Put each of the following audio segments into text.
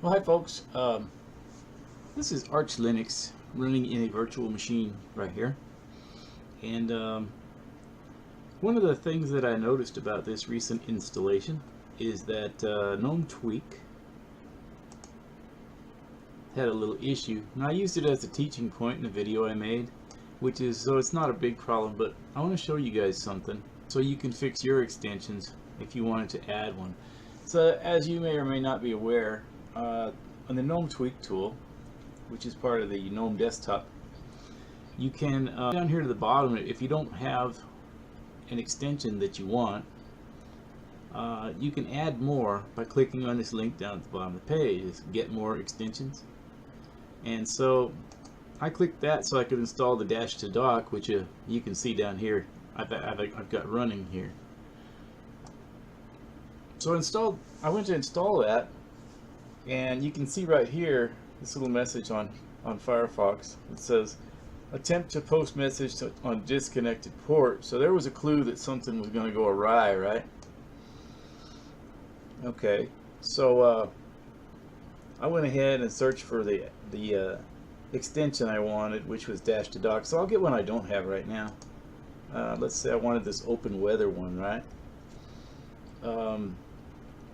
Well, hi folks. This is Arch Linux running in a virtual machine right here. And one of the things that I noticed about this recent installation is that Gnome Tweak had a little issue. And I used it as a teaching point in a video I made, so it's not a big problem, but I want to show you guys something so you can fix your extensions if you wanted to add one. So as you may or may not be aware, on the Gnome Tweak tool, which is part of the Gnome desktop, you can down here to the bottom, if you don't have an extension that you want, you can add more by clicking on this link down at the bottom of the page. It's get more extensions. And so I clicked that so I could install the dash to dock, which you can see down here I've got running here. So I went to install that, and you can see right here this little message on Firefox. It says attempt to post message on disconnected port. So there was a clue that something was going to go awry, right? Okay, so I went ahead and searched for the extension I wanted, which was dash to dock. So I'll get one I don't have right now. Let's say I wanted this open weather one, right?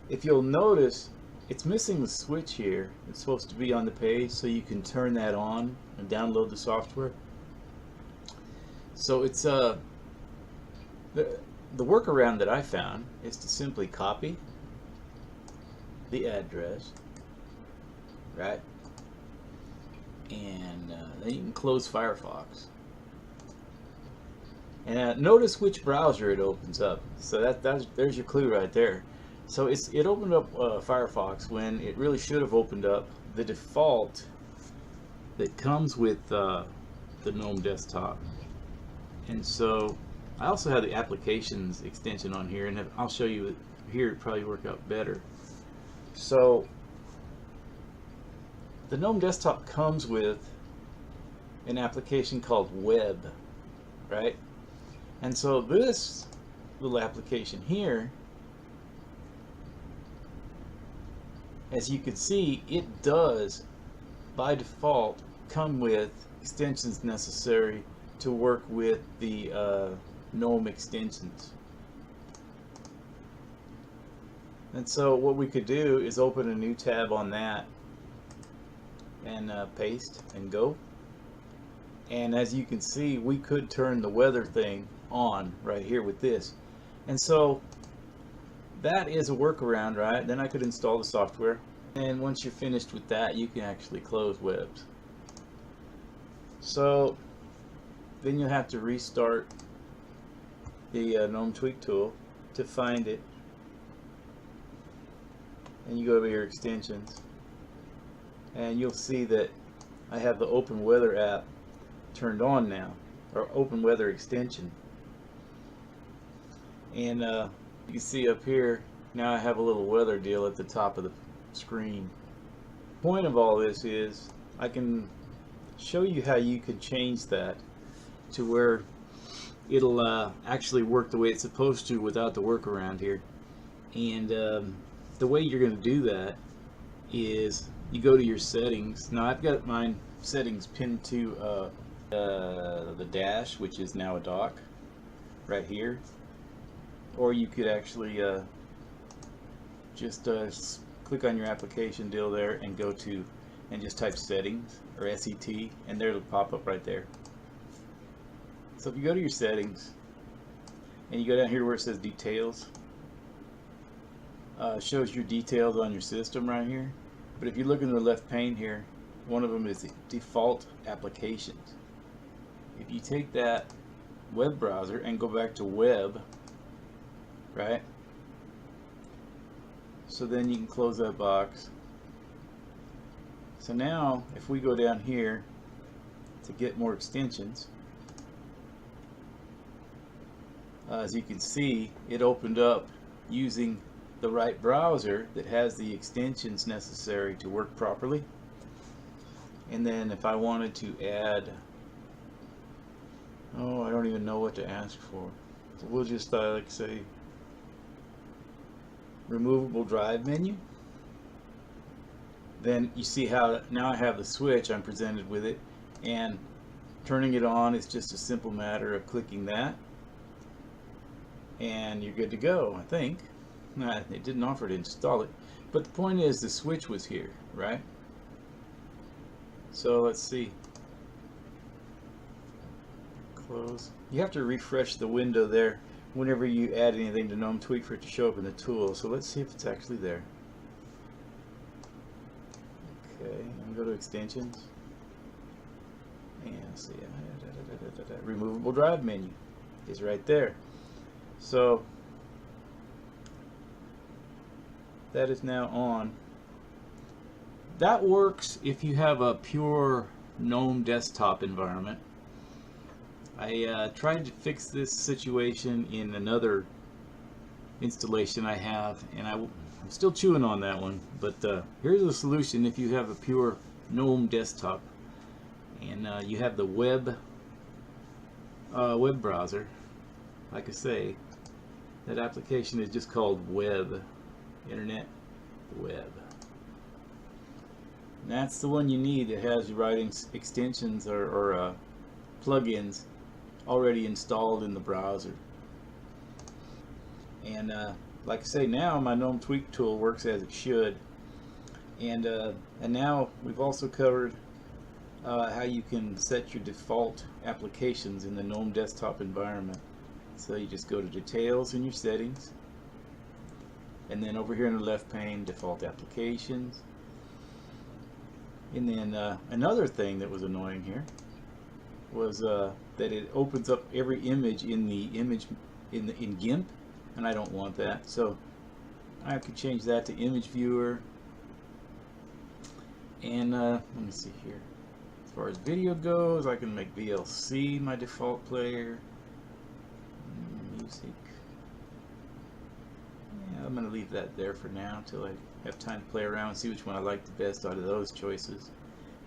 If you'll notice, it's missing the switch here. It's supposed to be on the page, so you can turn that on and download the software. So it's the workaround that I found is to simply copy the address, right? And then you can close Firefox. And notice which browser it opens up. So there's your clue right there. So it opened up Firefox when it really should have opened up the default that comes with the Gnome desktop. And so I also have the applications extension on here, and I'll show you here. It'd probably work out better. So the Gnome desktop comes with an application called Web, right? And so this little application here, as you can see, it does by default come with extensions necessary to work with the Gnome extensions. And so what we could do is open a new tab on that and paste and go. And as you can see, we could turn the weather thing on right here with this. And so that is a workaround, right? Then I could install the software, and once you're finished with that, you can actually close webs. So then you'll have to restart the Gnome Tweak tool to find it, and you go to your extensions, and you'll see that I have the Open Weather app turned on now, or Open Weather extension. And you can see up here now I have a little weather deal at the top of the screen. The point of all this is I can show you how you can change that to where it'll actually work the way it's supposed to without the workaround here. And the way you're going to do that is you go to your settings. Now I've got my settings pinned to the dash, which is now a dock right here. Or you could actually just click on your application deal there and go to and just type settings or SET, and there it'll pop up right there. So if you go to your settings and you go down here where it says details, shows your details on your system right here. But if you look in the left pane here, one of them is the default applications. If you take that web browser and go back to web, right? So then you can close that box. So now if we go down here to get more extensions, as you can see, it opened up using the right browser that has the extensions necessary to work properly. And then if I wanted to add, oh, I don't even know what to ask for. So we'll just like say removable drive menu. then you see how now I have the switch, I'm presented with it, and turning it on is just a simple matter of clicking that and you're good to go, I think. It didn't offer to install it, but the point is the switch was here, right? So let's see. Close. You have to refresh the window there whenever you add anything to Gnome Tweak for it to show up in the tool. So let's see if it's actually there. Okay, I'm going to go to extensions and see, removable drive menu is right there. So that is now on. That works if you have a pure Gnome desktop environment. I tried to fix this situation in another installation I have, and I'm still chewing on that one, but here's a solution if you have a pure Gnome desktop and you have the web browser. Like I say, that application is just called Web, Internet Web. And that's the one you need. It has your writing extensions or plugins already installed in the browser. And like I say, now my Gnome Tweak tool works as it should. And now we've also covered how you can set your default applications in the Gnome desktop environment. So you just go to Details in your settings, and then over here in the left pane, Default Applications. And then another thing that was annoying here was that it opens up every image in GIMP, and I don't want that. So I have to change that to Image Viewer. And let me see here. As far as video goes, I can make VLC my default player. Music. Yeah, I'm going to leave that there for now until I have time to play around and see which one I like the best out of those choices.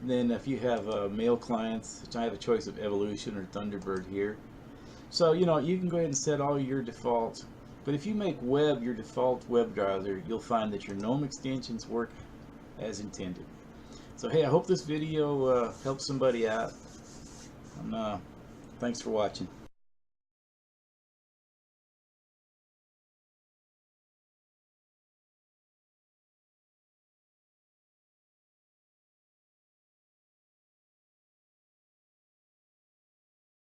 And then if you have mail clients, I have a choice of Evolution or Thunderbird here. So you know, you can go ahead and set all your defaults, but if you make web your default web browser, you'll find that your Gnome extensions work as intended. So hey, I hope this video helps somebody out. Thanks for watching.